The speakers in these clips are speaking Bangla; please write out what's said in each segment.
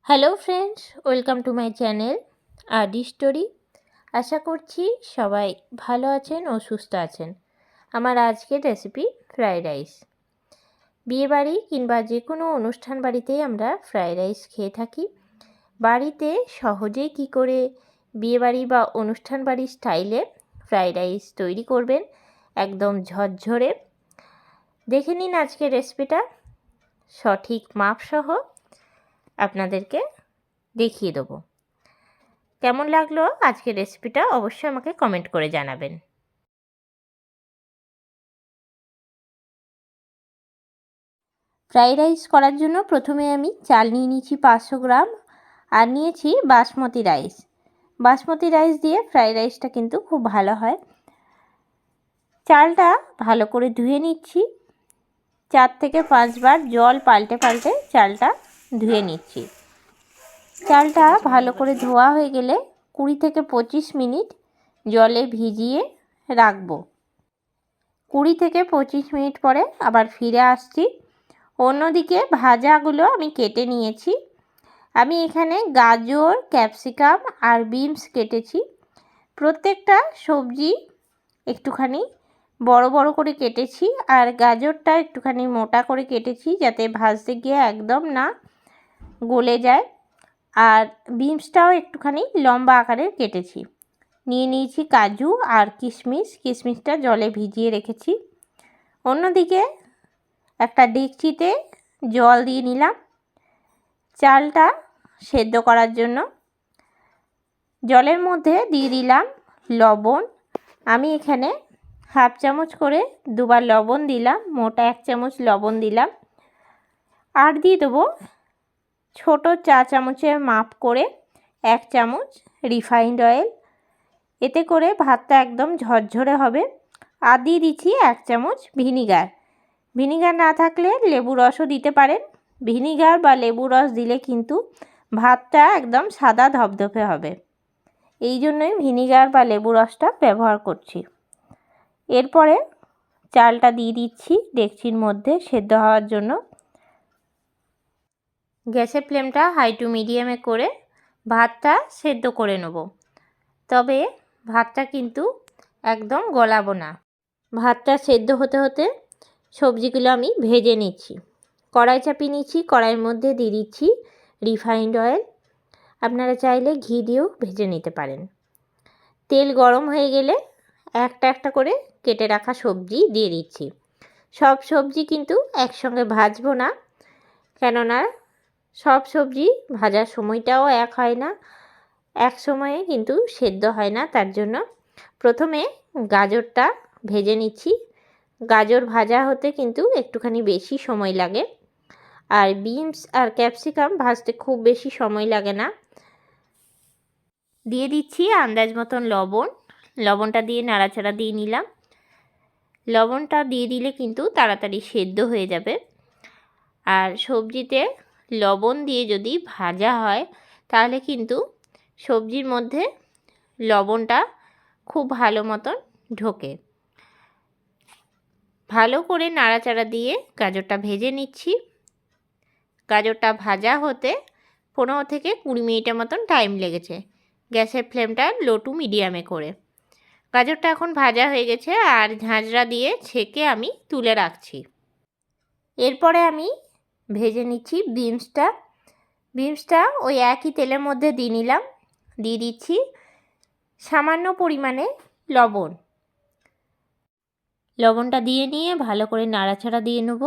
Hello friends, welcome to my channel RD story. আশা করছি সবাই ভালো আছেন ও সুস্থ আছেন। আমার আজকের রেসিপি ফ্রাইড রাইস। বিয়েবাড়ি কিংবা যে কোনো অনুষ্ঠান বাড়িতেই আমরা ফ্রাইড রাইস খেয়ে থাকি। বাড়িতে সহজেই কি করে বিয়েবাড়ি বা অনুষ্ঠান বাড়ির স্টাইলে ফ্রাইড রাইস তৈরি করবেন একদম ঝরঝরে, দেখে নিন আজকের রেসিপিটা। সঠিক মাপসহ আপনাদেরকে দেখিয়ে দেবো। কেমন লাগলো আজকের রেসিপিটা অবশ্যই আমাকে কমেন্ট করে জানাবেন। ফ্রাইড রাইস করার জন্য প্রথমে আমি চাল নিয়ে নিয়েছি 500 গ্রাম, আর নিয়েছি বাসমতি রাইস। বাসমতি রাইস দিয়ে ফ্রাইড রাইসটা কিন্তু খুব ভালো হয়। চালটা ভালো করে ধুয়ে নিচ্ছি, 4 থেকে 5 বার জল পাল্টে পাল্টে চালটা ধুয়ে নিচ্ছি। চালটা ভালো করে ধোয়া হয়ে গেলে 20 থেকে 25 মিনিট জলে ভিজিয়ে রাখবো। 20 থেকে 25 মিনিট পরে আবার ফিরে আসছি। অন্যদিকে ভাজাগুলো আমি কেটে নিয়েছি। আমি এখানে গাজর, ক্যাপসিকাম আর বিনস কেটেছি। প্রত্যেকটা সবজি একটুখানি বড় বড় করে কেটেছি, আর গাজরটা একটুখানি মোটা করে কেটেছি যাতে ভাজতে গিয়ে একদম না গলে যায়। আর বিনসটাও একটুখানি লম্বা আকারের কেটেছি। নিয়ে নিয়েছি কাজু আর কিশমিশ। কিশমিশটা জলে ভিজিয়ে রেখেছি। অন্যদিকে একটা ডেকচিতে জল দিয়ে নিলাম চালটা সেদ্ধ করার জন্য। জলের মধ্যে দিয়ে দিলাম লবণ। আমি এখানে হাফ চামচ করে দুবার লবণ দিলাম, মোটা 1 চামচ লবণ দিলাম। আর দিয়ে দেবো ছোট চা চামচের মাপ করে 1 চামচ রিফাইন্ড অয়েল। এতে করে ভাতটা একদম ঝরঝরে হবে। আর দিয়ে দিচ্ছি 1 চামচ ভিনিগার। ভিনিগার না থাকলে লেবু রসও দিতে পারেন। ভিনিগার বা লেবু রস দিলে কিন্তু ভাতটা একদম সাদা ধপধপে হবে, এই জন্যই ভিনিগার বা লেবু রসটা ব্যবহার করছি। এরপরে চালটা দিয়ে দিচ্ছি ডেকচির মধ্যে সেদ্ধ হওয়ার জন্য। গ্যাসের ফ্লেমটা হাই টু মিডিয়ামে করে ভাতটা সেদ্ধ করে নেব। তবে ভাতটা কিন্তু একদম গলাবো না। ভাতটা সেদ্ধ হতে হতে সবজিগুলো আমি ভেজে নিচ্ছি। কড়াই চাপিয়ে নিচ্ছি, কড়াইয়ের মধ্যে দিয়ে দিচ্ছি রিফাইন্ড অয়েল। আপনারা চাইলে ঘি দিয়েও ভেজে নিতে পারেন। তেল গরম হয়ে গেলে একটা একটা করে কেটে রাখা সবজি দিয়ে দিচ্ছি। সব সবজি কিন্তু একসঙ্গে ভাজবো না, কেননা সব সবজি ভাজার সময়টাও এক হয় না, এক সময়ে কিন্তু সেদ্ধ হয় না। তার জন্য প্রথমে গাজরটা ভেজে নিচ্ছি। গাজর ভাজা হতে কিন্তু একটুখানি বেশি সময় লাগে, আর বিনস আর ক্যাপসিকাম ভাজতে খুব বেশি সময় লাগে না। দিয়ে দিচ্ছি আন্দাজ মতন লবণ। লবণটা দিয়ে নাড়াচাড়া দিয়ে নিলাম। লবণটা দিয়ে দিলে কিন্তু তাড়াতাড়ি সেদ্ধ হয়ে যাবে। আর সবজিতে লবণ দিয়ে যদি ভাজা হয় তাহলে কিন্তু সবজির মধ্যে লবণটা খুব ভালো মতন ঢোকে। ভালো করে নাড়াচাড়া দিয়ে গাজরটা ভেজে নিচ্ছি। গাজরটা ভাজা হতে 15 থেকে 20 মিনিটের মতন টাইম লেগেছে, গ্যাসের ফ্লেমটা লো টু মিডিয়ামে করে। গাজরটা এখন ভাজা হয়ে গেছে, আর ঝাঁঝরা দিয়ে ছেঁকে আমি তুলে রাখছি। এরপরে আমি ভেজে নিচ্ছি বিনসটা। বিনসটা ওই একই তেলের মধ্যে দিয়ে নিলাম। দিয়ে দিচ্ছি সামান্য পরিমাণে লবণ। লবণটা দিয়ে নিয়ে ভালো করে নাড়াচাড়া দিয়ে নেব।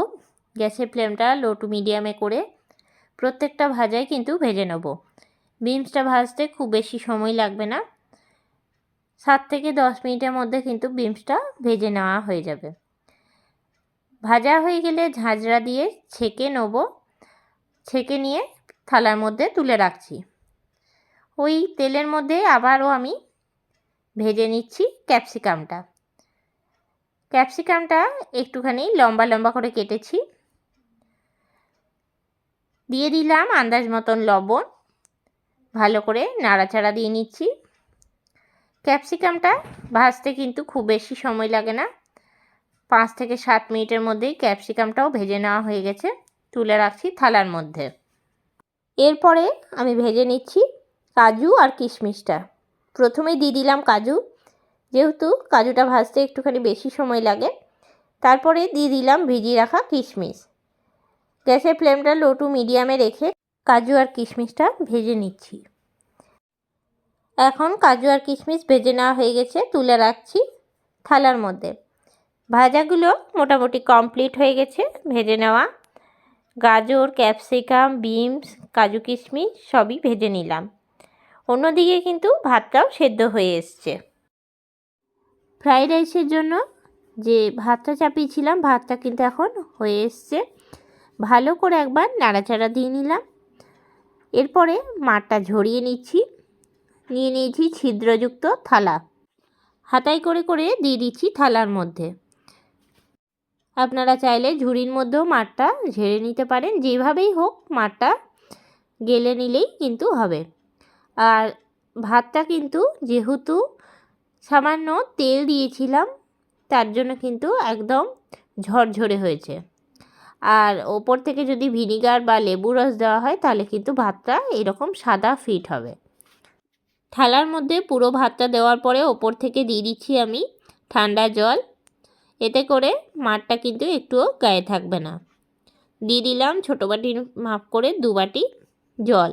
গ্যাসের ফ্লেমটা লো টু মিডিয়ামে করে প্রত্যেকটা ভাজাই কিন্তু ভেজে নেব। বিনসটা ভাজতে খুব বেশি সময় লাগবে না, 7 থেকে 10 মিনিটের মধ্যে কিন্তু বিনসটা ভেজে নেওয়া হয়ে যাবে। ভাজা হয়ে গেলে ঝাঁঝরা দিয়ে ছেঁকে নেব। ছেঁকে নিয়ে থালার মধ্যে তুলে রাখছি। ওই তেলের মধ্যে আবারও আমি ভেজে নিচ্ছি ক্যাপসিকামটা। ক্যাপসিকামটা একটুখানি লম্বা লম্বা করে কেটেছি। দিয়ে দিলাম আন্দাজ মতন লবণ। ভালো করে নাড়াচাড়া দিয়ে নিচ্ছি। ক্যাপসিকামটা ভাজতে কিন্তু খুব বেশি সময় লাগে না, 5 থেকে 7 মিনিটের মধ্যেই ক্যাপসিকামটাও ভেজে নেওয়া হয়ে গেছে। তুলে রাখছি থালার মধ্যে। এরপরে আমি ভেজে নিচ্ছি কাজু আর কিশমিশটা। প্রথমেই দিয়ে দিলাম কাজু, যেহেতু কাজুটা ভাজতে একটুখানি বেশি সময় লাগে। তারপরে দিয়ে দিলাম ভিজিয়ে রাখা কিশমিশ। গ্যাসের ফ্লেমটা লো টু মিডিয়ামে রেখে কাজু আর কিশমিশটা ভেজে নিচ্ছি। এখন কাজু আর কিশমিশ ভেজে নেওয়া হয়ে গেছে, তুলে রাখছি থালার মধ্যে। ভাজাগুলো মোটামুটি কমপ্লিট হয়ে গেছে ভেজে নেওয়া। গাজর, ক্যাপসিকাম, বিনস, কাজু কিশমিশ সবই ভেজে নিলাম। অন্যদিকে কিন্তু ভাতটাও সেদ্ধ হয়ে এসছে। ফ্রাইড রাইসের জন্য যে ভাতটা চাপিয়েছিলাম, ভাতটা কিন্তু এখন হয়ে এসছে। ভালো করে একবার নাড়াচাড়া দিয়ে নিলাম। এরপরে মাঠটা ঝরিয়ে নিচ্ছি। নিয়ে নিয়েছি ছিদ্রযুক্ত থালা, হাতায় করে করে দিয়ে দিচ্ছি থালার মধ্যে। আপনারা চাইলে ঝুড়ির মধ্যেও মাঠটা ঝেড়ে নিতে পারেন, যেভাবেই হোক মাঠটা গেলে নিলেই কিন্তু হবে। আর ভাতটা কিন্তু যেহেতু সামান্য তেল দিয়েছিলাম, তার জন্য কিন্তু একদম ঝরঝরে হয়েছে। আর ওপর থেকে যদি ভিনিগার বা লেবু রস দেওয়া হয় তাহলে কিন্তু ভাতটা এরকম সাদা ফিট হবে। থালার মধ্যে পুরো ভাতটা দেওয়ার পরে ওপর থেকে দিয়ে দিচ্ছি আমি ঠান্ডা জল। এতে করে মাঠটা কিন্তু একটুও গায়ে থাকবে না। দিয়ে দিলাম ছোটো বাটির মাপ করে 2 বাটি জল।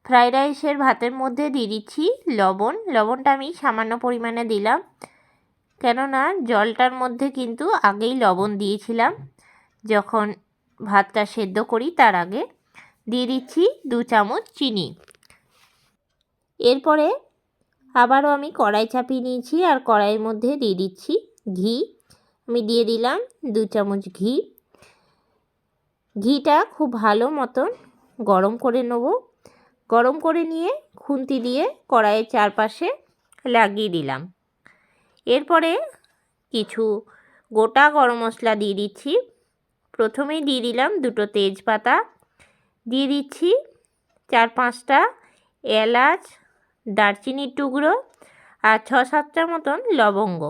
ফ্রাইড রাইসের ভাতের মধ্যে দিয়ে দিচ্ছি লবণ। লবণটা আমি সামান্য পরিমাণে দিলাম, কেননা জলটার মধ্যে কিন্তু আগেই লবণ দিয়েছিলাম যখন ভাতটা সেদ্ধ করি, তার আগে। দিয়ে দিচ্ছি 2 চামচ চিনি। এরপরে আবারও আমি কড়াই চাপিয়ে নিয়েছি আর কড়াইয়ের মধ্যে দিয়ে দিচ্ছি ঘি। আমি দিয়ে দিলাম 2 চামচ ঘি। ঘিটা খুব ভালো মতন গরম করে নেব। গরম করে নিয়ে খুন্তি দিয়ে কড়াইয়ের চারপাশে লাগিয়ে দিলাম। এরপরে কিছু গোটা গরম মশলা দিয়ে দিচ্ছি। প্রথমেই দিয়ে দিলাম 2টো তেজপাতা, দিয়ে দিচ্ছি 4-5টা এলাচ, দারচিনির টুকরো আর 6-7টার মতন লবঙ্গ।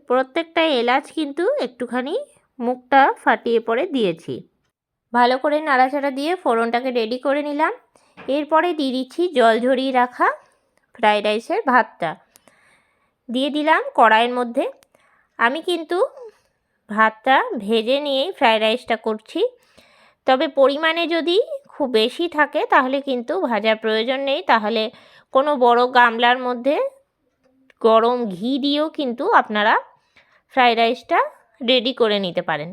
প্রত্যেকটা এলাচ কিন্তু একটুখানি মুখটা ফাটিয়ে পরে দিয়েছি। ভালো করে নাড়াচাড়া দিয়ে ফোড়নটাকে রেডি করে নিলাম। এরপরে দিয়ে দিচ্ছি জল ঝরিয়ে রাখা ফ্রাইড রাইসের ভাতটা দিয়ে দিলাম কড়াইয়ের মধ্যে। আমি কিন্তু ভাতটা ভেজে নিয়েই ফ্রাইড রাইসটা করছি, তবে পরিমাণে যদি খুব বেশি থাকে তাহলে কিন্তু ভাজার প্রয়োজন নেই। তাহলে কোনো বড় গামলার মধ্যে গরম ঘি দিয়েও কিন্তু আপনারা ফ্রাইড রাইসটা রেডি করে নিতে পারেন।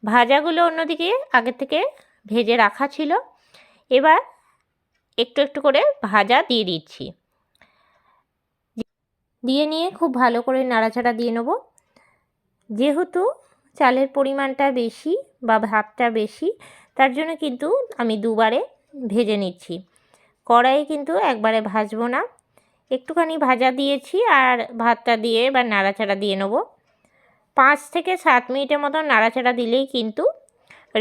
ভাজাগুলো অন্যদিকে আগে থেকে ভেজে রাখা ছিল। এবার একটু একটু করে ভাজা দিয়ে দিচ্ছি। দিয়ে নিয়ে খুব ভালো করে নাড়াচাড়া দিয়ে নেব। যেহেতু চালের পরিমাণটা বেশি বা ভাতটা বেশি, তার জন্য কিন্তু আমি 2 বারে ভেজে নিচ্ছি। কড়াইয়ে কিন্তু একবারে ভাজবো না, একটুখানি ভাজা দিয়েছি আর ভাতটা দিয়ে এবার নাড়াচাড়া দিয়ে নেব। 5 থেকে 7 মিনিটের মতো নাড়াচাড়া দিলেই কিন্তু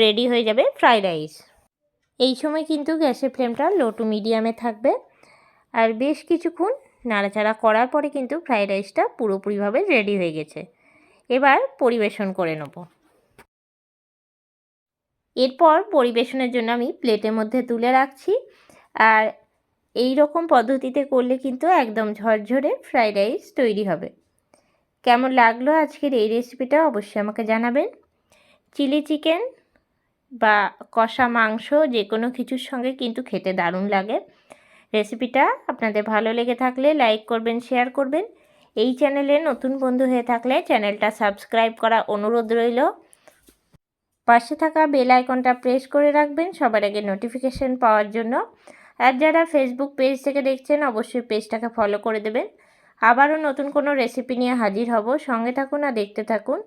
রেডি হয়ে যাবে ফ্রাইড রাইস। এই সময় কিন্তু গ্যাসের ফ্লেমটা লো টু মিডিয়ামে থাকবে। আর বেশ কিছুক্ষণ নাড়াচাড়া করার পরে কিন্তু ফ্রাইড রাইসটা পুরোপুরিভাবে রেডি হয়ে গেছে। এবার পরিবেশন করে নেব। এরপর পরিবেশনের জন্য আমি প্লেটের মধ্যে তুলে রাখছি। আর এই রকম পদ্ধতিতে করলে কিন্তু একদম ঝরঝরে ফ্রাইড রাইস তৈরি হবে। কেমন লাগলো আজকের এই রেসিপিটা অবশ্যই আমাকে জানাবেন। চিলি চিকেন বা কষা মাংস যে কোনো কিছুর সঙ্গে কিন্তু খেতে দারুণ লাগে। রেসিপিটা আপনাদের ভালো লেগে থাকলে লাইক করবেন, শেয়ার করবেন। এই চ্যানেলে নতুন বন্ধু হয়ে থাকলে চ্যানেলটা সাবস্ক্রাইব করা অনুরোধ রইল। পাশে থাকা বেল আইকনটা প্রেস করে রাখবেন সবার আগে নোটিফিকেশন পাওয়ার জন্য। আর যারা ফেসবুক পেজ থেকে দেখছেন অবশ্যই পেজটাকে ফলো করে দেবেন। আবারও নতুন কোনো রেসিপি নিয়ে হাজির হব। সঙ্গে থাকুন আর দেখতে থাকুন।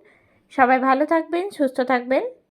সবাই ভালো থাকবেন, সুস্থ থাকবেন।